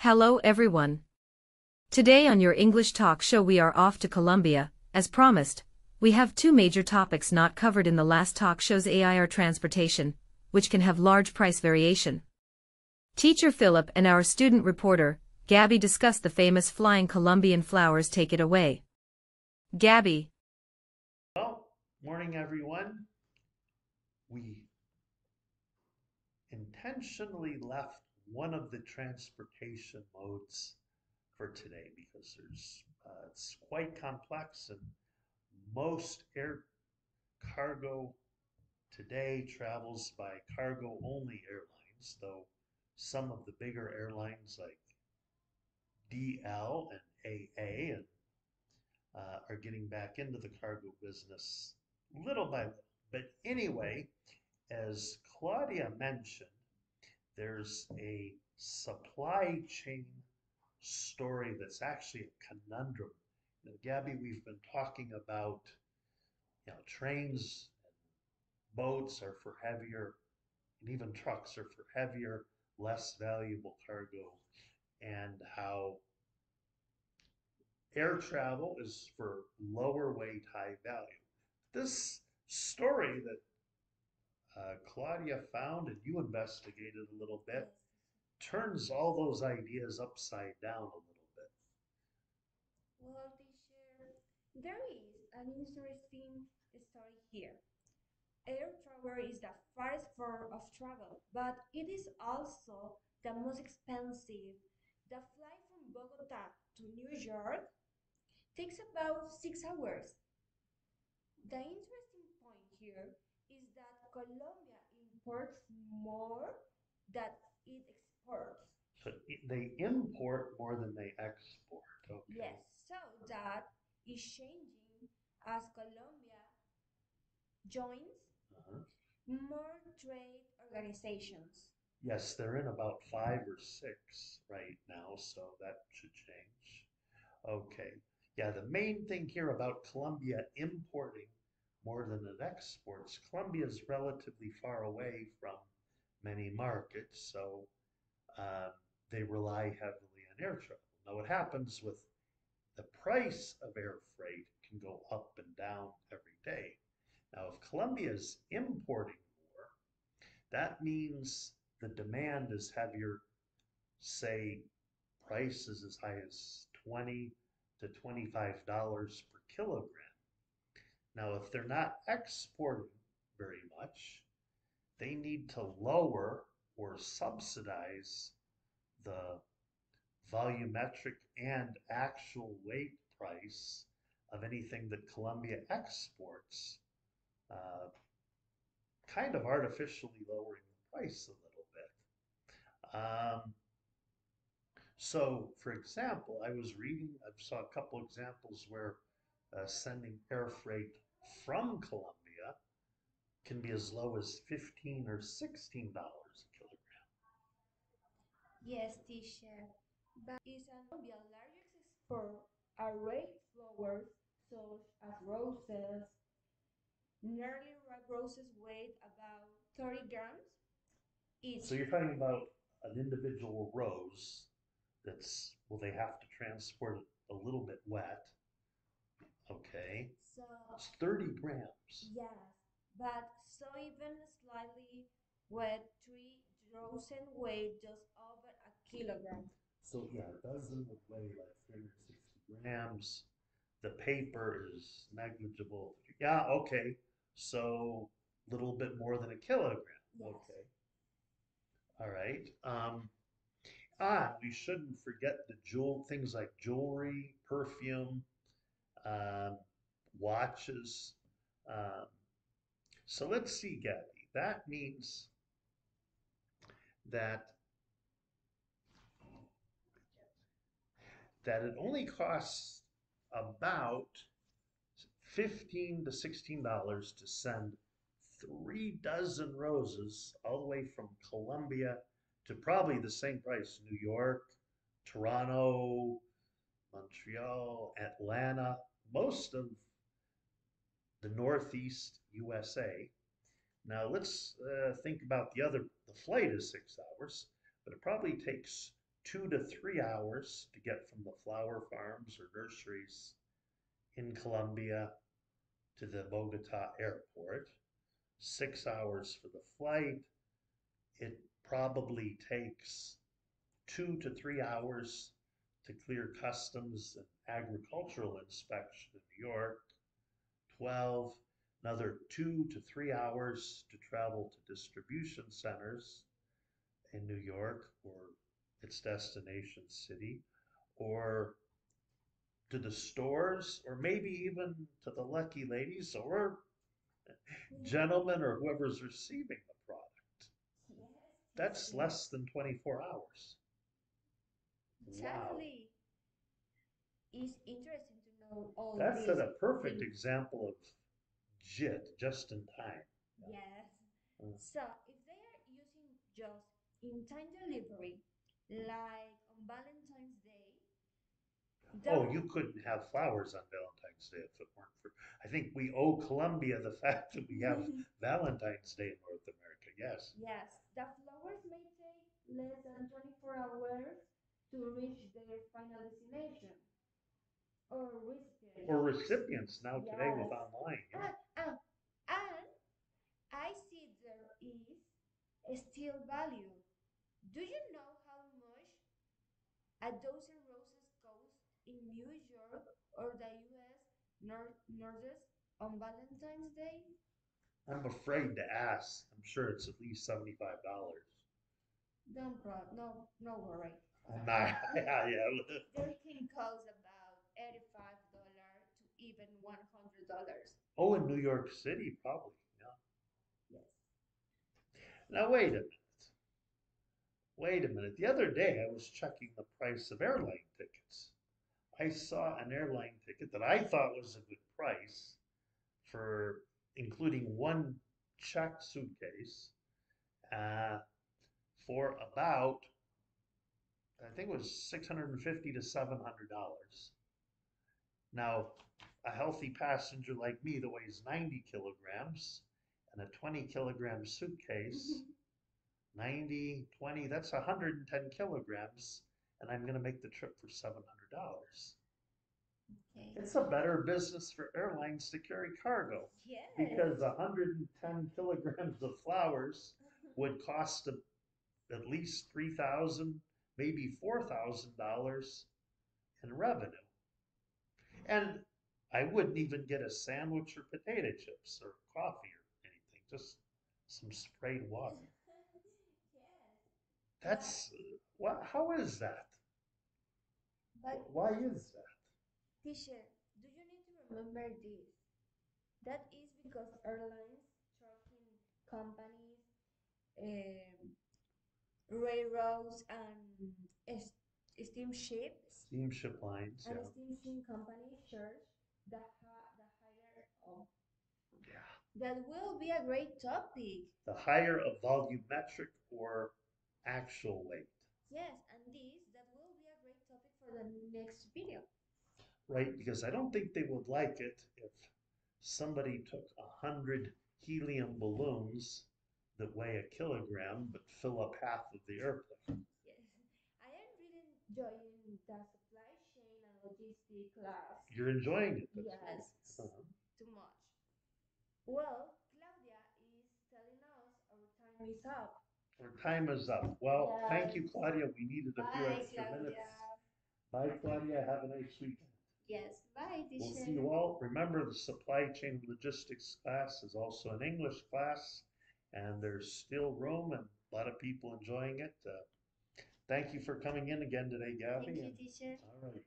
Hello everyone. Today on your English talk show we are off to Colombia. As promised, we have two major topics not covered in the last talk show's AIR transportation, which can have large price variation. Teacher Philip and our student reporter, Gabby, discuss the famous flying Colombian flowers. Take it away. Gabby. Well, morning everyone. We intentionally left one of the transportation modes for today because it's quite complex, and most air cargo today travels by cargo only airlines, though some of the bigger airlines like DL and AA are getting back into the cargo business little by little. But anyway, as Claudia mentioned, there's a supply chain story that's actually a conundrum. Gabby, we've been talking about, trains and boats are for heavier, and even trucks are for heavier, less valuable cargo, and how air travel is for lower weight, high value. This story that Claudia found and you investigated a little bit turns all those ideas upside down a little bit. Well, teacher, there is an interesting story here. Air travel is the first form of travel, but it is also the most expensive. The flight from Bogota to New York takes about 6 hours. The interesting point here is that Colombia imports more than it exports. So they import more than they export. Yes, Okay. so that is changing as Colombia joins Uh-huh. more trade organizations. Yes, they're in about five or six right now, so that should change. Okay. Yeah, the main thing here about Colombia importing more than it exports, Colombia is relatively far away from many markets, so uh, they rely heavily on air travel. Now, what happens with the price of air freight can go up and down every day. Now, if Colombia is importing more, that means the demand is heavier, say prices as high as 20 to $25 per kilogram. Now, if they're not exporting very much, they need to lower or subsidize the volumetric and actual weight price of anything that Colombia exports, uh, kind of artificially lowering the price a little bit. So, for example, I was reading, I saw a couple examples where sending air freight from Colombia can be as low as $15 or $16 a kilogram. Yes, teacher, but is an Colombia largest export are red flowers such as roses. Nearly ripe roses weigh about 30 grams So each. you're talking about an individual rose that's, well, they have to transport it a little bit wet. Okay. So, It's 30 grams. yes, but so even slightly wet three dozen weigh just over a kilogram. So yeah, a dozen would weigh like 360 grams. The paper is negligible. Yeah, okay. So a little bit more than a kilogram. Yes. Okay. All right. We shouldn't forget the things like jewelry, perfume, um, watches. Um, so let's see, Gabby. That means that it only costs about 15 to $16 to send 3 dozen roses all the way from Colombia to probably the same price, New York, Toronto, Montreal, Atlanta, most of the Northeast USA. Now let's think about the flight is 6 hours, but it probably takes 2 to 3 hours to get from the flower farms or nurseries in Colombia to the Bogota airport. 6 hours for the flight. It probably takes 2 to 3 hours to clear customs and agricultural inspection in New York. 12, another 2 to 3 hours to travel to distribution centers in New York or its destination city, or to the stores, or maybe even to the lucky ladies or gentlemen or whoever's receiving the product. Yes, That's teacher. less than 24 hours. Wow. Exactly. It's interesting to know all That's these a perfect things. example of JIT, just in time. Yes. Mm. So if they are using just in-time delivery, like on Valentine's Day, Oh, that you couldn't have flowers on Valentine's Day if it weren't for. I think we owe Colombia the fact that we have Valentine's Day in North America. Yes. yes, the flowers may take less than 24 hours to reach their final destination or Or recipient. recipients now today with Yes. online. Yeah. And I see there is still value. Do you know how much a dozen roses cost in New York or the US Northeast on Valentine's Day? I'm afraid to ask. I'm sure it's at least $75. No worry. I'm not. Yeah, yeah. They can cost about $85 to even $100. Oh, in New York City, probably. Yeah. Yes. Now wait a minute. Wait a minute. The other day I was checking the price of airline tickets. I saw an airline ticket that I thought was a good price for including one checked suitcase uh, for about, I think it was 650 to $700. Now, a healthy passenger like me that weighs 90 kilograms and a 20 kilogram suitcase, 90, 20, that's 110 kilograms, and I'm going to make the trip for $700. Okay. It's a better business for airlines to carry cargo Yes. because 110 kilograms of flowers would cost at least 3,000, maybe $4,000 in revenue. And I wouldn't even get a sandwich or potato chips or coffee or anything, just some sprayed water. Yes. But That's what, how is that? but Why is that? teacher, do you need to remember this? That is because airlines, trucking companies, um, railroads, and steamships Steamship lines, and yeah. steamship companies charge the higher of. Yeah. That will be a great topic. The higher a volumetric or actual weight, Yes, and that will be a great topic for the next video. right? Because I don't think they would like it if somebody took 100 helium balloons that weigh a kilogram but fill up half of the airplane. Yes, I am really enjoying the supply chain and logistic class. You're enjoying it. Yes, Uh-huh. too much. Well, Claudia is telling us our time is up. Our time is up. Well, thank Yes. you, Claudia. We needed a few Bye, extra minutes. Claudia. Bye, Claudia. Have a nice weekend. Yes, bye, We'll teacher. see you all. Remember, the supply chain logistics class is also an English class, and there's still room and a lot of people enjoying it. Thank you for coming in again today, Gabby. Thank you, teacher. All right.